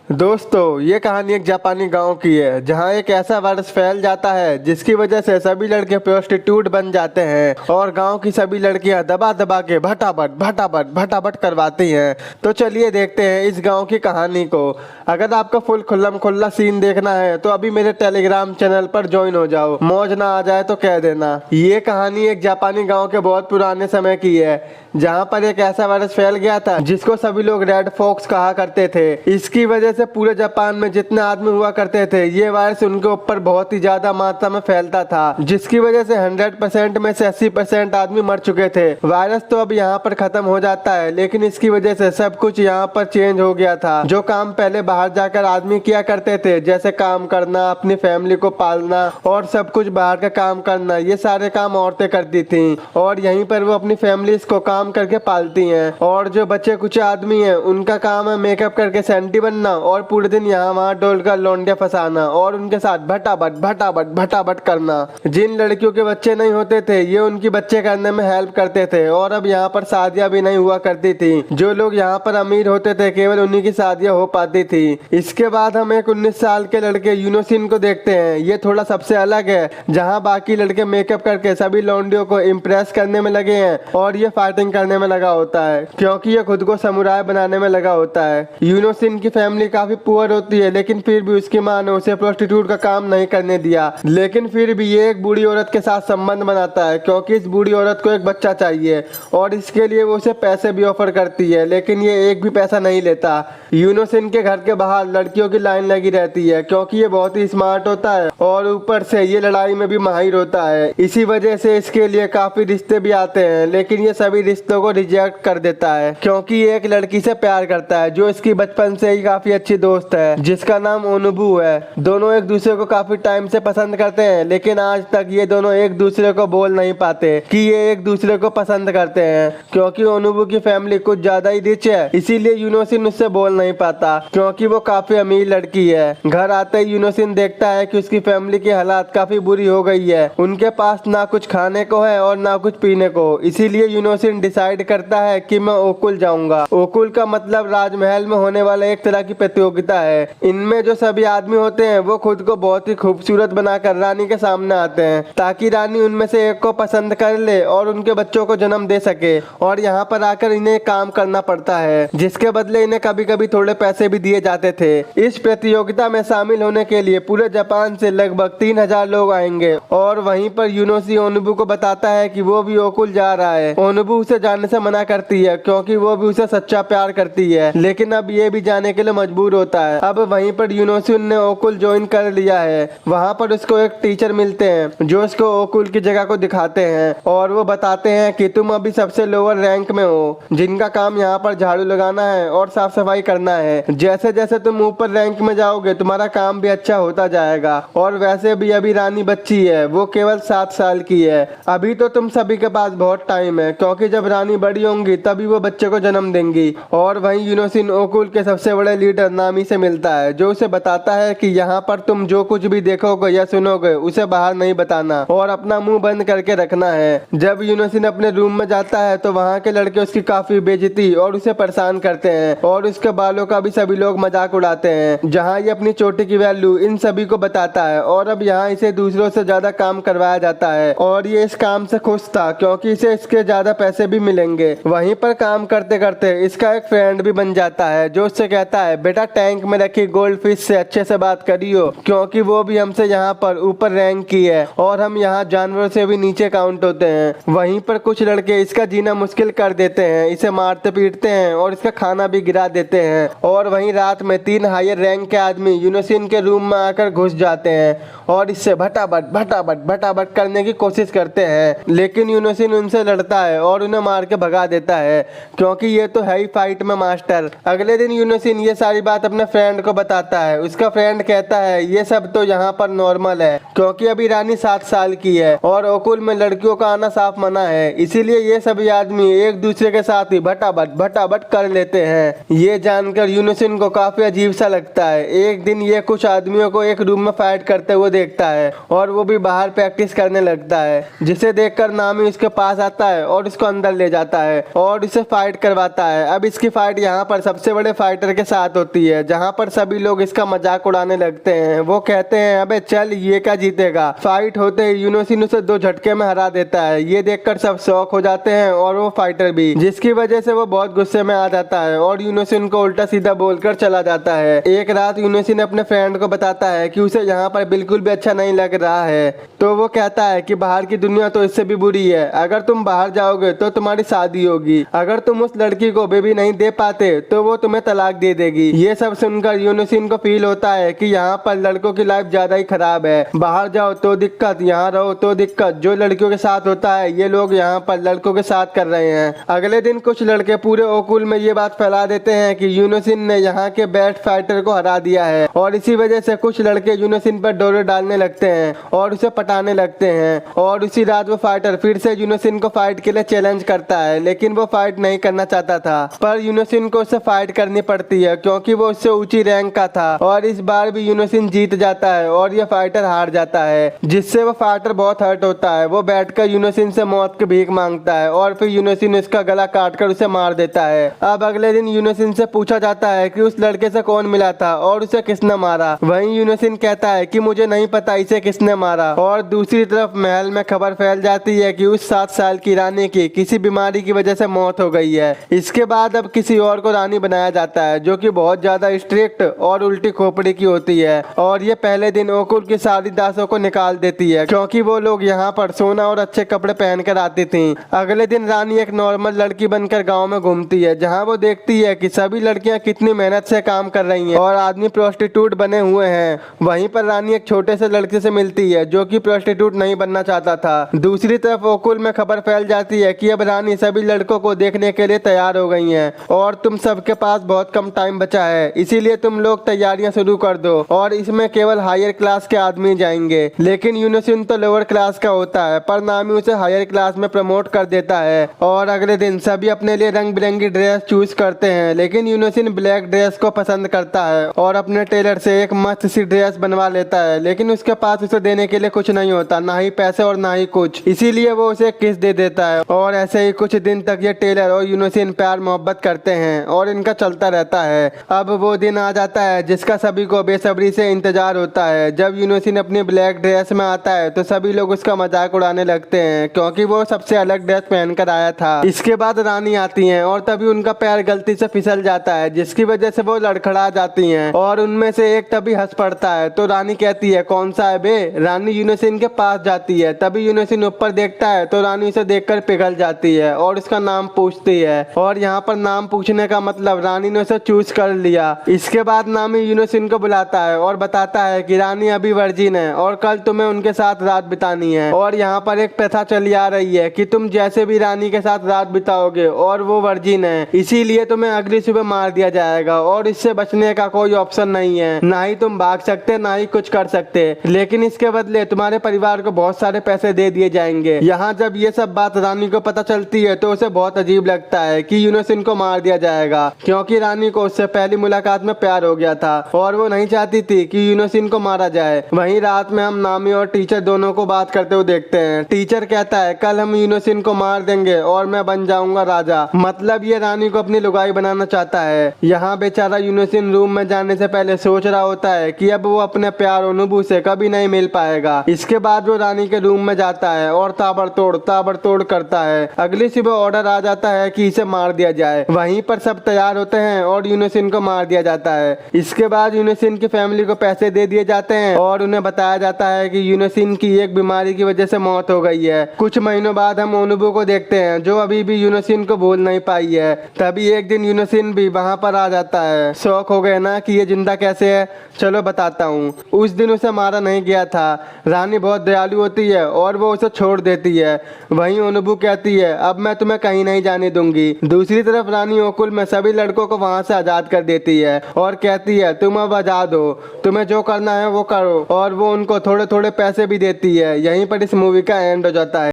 दोस्तों, ये कहानी एक जापानी गांव की है जहां एक ऐसा वायरस फैल जाता है जिसकी वजह से सभी लड़के प्रोस्टिट्यूट बन जाते हैं और गांव की सभी लड़कियां दबा दबा के भटाभट भटाभट भटाभट करवाती हैं। तो चलिए देखते हैं इस गांव की कहानी को। अगर आपको फुल खुल्लम खुल्ला सीन देखना है तो अभी मेरे टेलीग्राम चैनल पर ज्वाइन हो जाओ। मौज ना आ जाए तो कह देना। ये कहानी एक जापानी गाँव के बहुत पुराने समय की है जहाँ पर एक ऐसा वायरस फैल गया था जिसको सभी लोग रेड फॉक्स कहा करते थे। इसकी वजह से पूरे जापान में जितने आदमी हुआ करते थे ये वायरस उनके ऊपर बहुत ही ज्यादा मात्रा में फैलता था, जिसकी वजह से 100% में से 80% आदमी मर चुके थे। वायरस तो अब यहाँ पर खत्म हो जाता है, लेकिन इसकी वजह से सब कुछ यहाँ पर चेंज हो गया था। जो काम पहले बाहर जाकर आदमी किया करते थे, जैसे काम करना, अपनी फैमिली को पालना और सब कुछ बाहर का काम करना, ये सारे काम औरतें करती थी और यहीं पर वो अपनी फैमिली को काम करके पालती हैं। और जो बच्चे कुछ आदमी हैं उनका काम है मेकअप करके सेंटी बनना और पूरे दिन यहाँ वहाँ डोलकर लौंडिया फंसाना और उनके साथ भटाभट भटाभट भटाभट करना। जिन लड़कियों के बच्चे नहीं होते थे ये उनकी बच्चे करने में हेल्प करते थे। और अब यहाँ पर शादियां भी नहीं हुआ करती थी। जो लोग यहाँ पर अमीर होते थे केवल उन्हीं की शादियां हो पाती थी। इसके बाद हम एक 19 साल के लड़के यूनोसिन को देखते हैं। ये थोड़ा सबसे अलग है, जहाँ बाकी लड़के मेकअप करके सभी लौंडियों को इम्प्रेस करने में लगे हैं और ये फाइटिंग करने में लगा होता है क्योंकि ये खुद को समुराय बनाने में लगा होता है। यूनोसिन की फैमिली काफी पुअर होती है, लेकिन फिर भी उसकी माँ ने उसे प्रोस्टिट्यूट का काम नहीं करने दिया। लेकिन फिर भी ये एक बूढ़ी औरत के साथ संबंध बनाता है क्योंकि इस बूढ़ी औरत को एक बच्चा चाहिए और इसके लिए वो उसे पैसे भी ऑफर करती है, लेकिन ये एक भी पैसा नहीं लेता। यूनोसिन के घर के बाहर लड़कियों की लाइन लगी रहती है क्योंकि ये बहुत ही स्मार्ट होता है और ऊपर से ये लड़ाई में भी माहिर होता है। इसी वजह से इसके लिए काफी रिश्ते भी आते हैं, लेकिन ये सभी रिश्तों को रिजेक्ट कर देता है क्योंकि ये एक लड़की से प्यार करता है जो इसकी बचपन से ही काफी अच्छी दोस्त है, जिसका नाम ओनुबू है। दोनों एक दूसरे को काफी टाइम से पसंद करते हैं, लेकिन आज तक ये दोनों एक दूसरे को बोल नहीं पाते कि ये एक दूसरे को पसंद करते हैं क्योंकि ओनुबू की फैमिली कुछ ज्यादा ही रिच है। इसीलिए यूनोसिन उससे बोल नहीं पाता क्योंकि वो काफी अमीर लड़की है। घर आते ही यूनोसिन देखता है कि उसकी फैमिली की हालात काफी बुरी हो गई है। उनके पास ना कुछ खाने को है और ना कुछ पीने को। इसीलिए यूनोसिन डिसाइड करता है कि मैं ओकुल जाऊंगा। ओकुल का मतलब राजमहल में होने वाला एक तरह की प्रतियोगिता है। इनमें जो सभी आदमी होते हैं वो खुद को बहुत ही खूबसूरत बनाकर रानी के सामने आते हैं ताकि रानी उनमें से एक को पसंद कर ले और उनके बच्चों को जन्म दे सके। और यहाँ पर आकर इन्हें काम करना पड़ता है, जिसके बदले इन्हें कभी कभी थोड़े पैसे भी दिए जाते थे। इस प्रतियोगिता में शामिल होने के लिए पूरे जापान से लगभग 3000 लोग आएंगे और वहीं पर यूनोसी ओनुबू को बताता है कि वो भी ओकुल जा रहा है। ओनुबू उसे जाने से मना करती है क्योंकि वो भी उसे सच्चा प्यार करती है, लेकिन अब ये भी जाने के लिए मजबूर होता है। अब वहीं पर यूनोसिन ने ओकुल ज्वाइन कर लिया है। वहाँ पर उसको एक टीचर मिलते हैं जो उसको ओकुल की जगह को दिखाते हैं और वो बताते हैं कि तुम अभी सबसे लोअर रैंक में हो, जिनका काम यहाँ पर झाड़ू लगाना है और साफ सफाई करना है। जैसे जैसे तुम ऊपर रैंक में जाओगे तुम्हारा काम भी अच्छा होता जाएगा। और वैसे भी अभी रानी बच्ची है, वो केवल 7 साल की है। अभी तो तुम सभी के पास बहुत टाइम है क्योंकि जब रानी बड़ी होंगी तभी वो बच्चे को जन्म देंगी। और वहीं यूनोसिन ओकुल के सबसे बड़े लीडर नामी से मिलता है जो उसे बताता है कि यहाँ पर तुम जो कुछ भी देखोगे या सुनोगे उसे बाहर नहीं बताना और अपना मुंह बंद करके रखना है। जब यूनोसिन अपने रूम में जाता है तो वहाँ के लड़के उसकी काफी बेइज्जती और उसे परेशान करते हैं और उसके बालों का भी सभी लोग मजाक उड़ाते हैं। जहाँ ये अपनी चोटी की वैल्यू इन सभी को बताता है और अब यहाँ इसे दूसरों से ज्यादा काम करवाया जाता है और ये इस काम से खुश था क्योंकि इसे इसके ज्यादा पैसे भी मिलेंगे। वहीं पर काम करते करते इसका एक फ्रेंड भी बन जाता है जो उससे कहता है बेटा टैंक में रखी गोल्ड फिश से अच्छे से बात करियो क्योंकि वो भी हमसे यहाँ पर ऊपर रैंक की है और हम यहाँ जानवरों से भी नीचे काउंट होते हैं। वहीं पर कुछ लड़के इसका जीना मुश्किल कर देते हैं, इसे मारते पीटते हैं और इसका खाना भी गिरा देते हैं। और वहीं रात में 3 हायर रैंक के आदमी यूनोसिन के रूम में आकर घुस जाते हैं और इससे भटाभट भटाभट भटाभट करने की कोशिश करते हैं, लेकिन यूनोसिन उनसे लड़ता है और उन्हें मार के भगा देता है क्योंकि ये तो है ही फाइट में मास्टर। अगले दिन यूनोसिन ये सारी बात अपने फ्रेंड को बताता है। उसका फ्रेंड कहता है ये सब तो यहाँ पर नॉर्मल है क्योंकि अभी रानी 7 साल की है और ओकुल में लड़कियों का आना साफ मना है, इसीलिए ये सभी आदमी एक दूसरे के साथ ही भटाभट भटाभट कर लेते हैं। ये जानकर यूनोसिन को काफी अजीब सा लगता है। एक दिन ये कुछ आदमियों को एक रूम में फाइट करते हुए देखता है और वो भी बाहर प्रैक्टिस करने लगता है, जिसे देखकर नामी उसके पास आता है और उसको अंदर ले जाता है और उसे फाइट करवाता है। अब इसकी फाइट यहाँ पर सबसे बड़े फाइटर के साथ होती होती है जहाँ पर सभी लोग इसका मजाक उड़ाने लगते हैं। वो कहते हैं अबे चल ये क्या जीतेगा। फाइट होते ही यूनोसिन उसे 2 झटके में हरा देता है। ये देखकर सब शॉक हो जाते हैं और वो फाइटर भी, जिसकी वजह से वो बहुत गुस्से में आ जाता है और यूनोसिन को उल्टा सीधा बोलकर चला जाता है। एक रात यूनोसिन अपने फ्रेंड को बताता है कि उसे यहाँ पर बिल्कुल भी अच्छा नहीं लग रहा है। तो वो कहता है कि बाहर की दुनिया तो इससे भी बुरी है। अगर तुम बाहर जाओगे तो तुम्हारी शादी होगी। अगर तुम उस लड़की को बेबी नहीं दे पाते तो वो तुम्हें तलाक दे देगी। ये सब सुनकर यूनोसिन को फील होता है कि यहाँ पर लड़कों की लाइफ ज्यादा ही खराब है। बाहर जाओ तो दिक्कत, यहाँ रहो तो दिक्कत। जो लड़कियों के साथ होता है ये लोग यहाँ पर लड़कों के साथ कर रहे हैं। अगले दिन कुछ लड़के पूरे ओकुल में ये बात फैला देते हैं कि यूनोसिन ने यहाँ के बेस्ट फाइटर को हरा दिया है और इसी वजह से कुछ लड़के यूनोसिन पर डोरे डालने लगते हैं और उसे पटाने लगते हैं। और उसी रात वो फाइटर फिर से यूनोसिन को फाइट के लिए चैलेंज करता है, लेकिन वो फाइट नहीं करना चाहता था। पर यूनोसिन को उससे फाइट करनी पड़ती है क्योंकि वो उससे ऊंची रैंक का था। और इस बार भी यूनोसिन जीत जाता है और ये फाइटर हार जाता है, जिससे वो फाइटर बहुत हर्ट होता है। वो बैठकर यूनोसिन से मौत की भीख मांगता है और फिर यूनोसिन उसका गला काटकर उसे मार देता है। अब अगले दिन यूनोसिन से पूछा जाता है कि उस लड़के से कौन मिला था और उसे किसने मारा। वहीं यूनोसिन कहता है कि मुझे नहीं पता इसे किसने मारा। और दूसरी तरफ महल में खबर फैल जाती है कि उस 7 साल की रानी की किसी बीमारी की वजह से मौत हो गई है। इसके बाद अब किसी और को रानी बनाया जाता है जो कि बहुत ज्यादा स्ट्रिक्ट और उल्टी खोपड़ी की होती है। और ये पहले दिन ओकुल की सारी दासों को निकाल देती है क्योंकि वो लोग यहाँ पर सोना और अच्छे कपड़े पहनकर आती थी। अगले दिन रानी एक नॉर्मल लड़की बनकर गाँव में घूमती है जहाँ वो देखती है कि सभी लड़कियाँ कितनी मेहनत से काम कर रही हैं और आदमी प्रोस्टिट्यूट बने हुए हैं। वहीं पर रानी एक छोटे से लड़के से मिलती है जो कि प्रोस्टिट्यूट नहीं बनना चाहता था। दूसरी तरफ ओकुल में खबर फैल जाती है कि अब रानी सभी लड़कों को देखने के लिए तैयार हो गई हैं और तुम सबके पास बहुत कम टाइम बचा है, इसीलिए तुम लोग तैयारियां शुरू कर दो और इसमें केवल हायर क्लास के आदमी जाएंगे। लेकिन यूनोसिन तो लोअर क्लास का होता है पर नामी उसे हायर क्लास में प्रमोट कर देता है। और अगले दिन सभी अपने लिए रंग बिरंगी ड्रेस चूज करते हैं, लेकिन यूनोसिन ब्लैक ड्रेस को पसंद करता है और अपने टेलर से एक मस्त सी ड्रेस बनवा लेता है। लेकिन उसके पास उसे देने के लिए कुछ नहीं होता, ना ही पैसे और ना ही कुछ, इसीलिए वो उसे किस दे देता है। और ऐसे ही कुछ दिन तक ये टेलर और यूनोसिन प्यार मोहब्बत करते हैं और इनका चलता रहता है। अब वो दिन आ जाता है जिसका सभी को बेसब्री से इंतजार होता है। जब यूनोसिन अपनी ब्लैक ड्रेस में आता है तो सभी लोग उसका मजाक उड़ाने लगते हैं क्योंकि वो सबसे अलग ड्रेस पहनकर आया था। इसके बाद रानी आती है और तभी उनका पैर गलती से फिसल जाता है जिसकी वजह से वो लड़खड़ा जाती हैं और उनमें से एक तभी हंस पड़ता है। तो रानी कहती है कौन सा है बे। रानी यूनोसिन के पास जाती है, तभी यूनोसिन ऊपर देखता है तो रानी उसे देखकर पिघल जाती है और उसका नाम पूछती है। और यहाँ पर नाम पूछने का मतलब रानी ने उसे चूज कर लिया। इसके बाद नामी यूनोसिन को बुलाता है और बताता है कि रानी अभी वर्जिन है और कल तुम्हें उनके साथ रात बितानी है। और यहाँ पर एक प्रथा चली आ रही है कि तुम जैसे भी रानी के साथ रात बिताओगे और वो वर्जिन है, इसीलिए तुम्हें अगली सुबह मार दिया जाएगा और इससे बचने का कोई ऑप्शन नहीं है। ना ही तुम भाग सकते ना ही कुछ कर सकते, लेकिन इसके बदले तुम्हारे परिवार को बहुत सारे पैसे दे दिए जाएंगे। यहाँ जब ये सब बात रानी को पता चलती है तो उसे बहुत अजीब लगता है कि यूनोसिन को मार दिया जाएगा क्योंकि रानी को उससे पहली मुलाकात में प्यार हो गया था और वो नहीं चाहती थी कि यूनोसिन को मारा जाए। वहीं रात में हम नामी और टीचर दोनों को बात करते हुए देखते हैं। टीचर कहता है कल हम यूनोसिन को मार देंगे और मैं बन जाऊंगा राजा। मतलब ये रानी को अपनी लुगाई बनाना चाहता है। यहाँ बेचारा यूनोसिन रूम में जाने से पहले सोच रहा होता है कि अब वो अपने प्यार अनुभू से कभी नहीं मिल पाएगा। इसके बाद वो रानी के रूम में जाता है और ताबड़तोड़ करता है। अगली सुबह ऑर्डर आ जाता है कि इसे मार दिया जाए। वहीं पर सब तैयार होते हैं और यूनोसिन को मार दिया जाता है। इसके बाद यूनोसिन की फैमिली को पैसे दे दिए जाते हैं और उन्हें बताया जाता है कि यूनोसिन की एक बीमारी की वजह से मौत हो गई है। कुछ महीनों बाद हम ओनुबू को देखते हैं जो अभी भी यूनोसिन को भूल नहीं पाई है। तभी एक दिन यूनोसिन भी वहाँ पर आ जाता है। शौक हो गए ना कि ये जिंदा कैसे है, चलो बताता हूँ। उस दिन उसे मारा नहीं गया था। रानी बहुत दयालु होती है और वो उसे छोड़ देती है। वहीं ओनुबू कहती है अब मैं तुम्हें कहीं नहीं जाने दूंगी। दूसरी तरफ रानी ओकुल में सभी लड़कों को वहाँ से आजाद कर देती है और कहती है तुम अब आजाद हो, तुम्हें जो करना है वो करो। और वो उनको थोड़े थोड़े पैसे भी देती है। यहीं पर इस मूवी का एंड हो जाता है।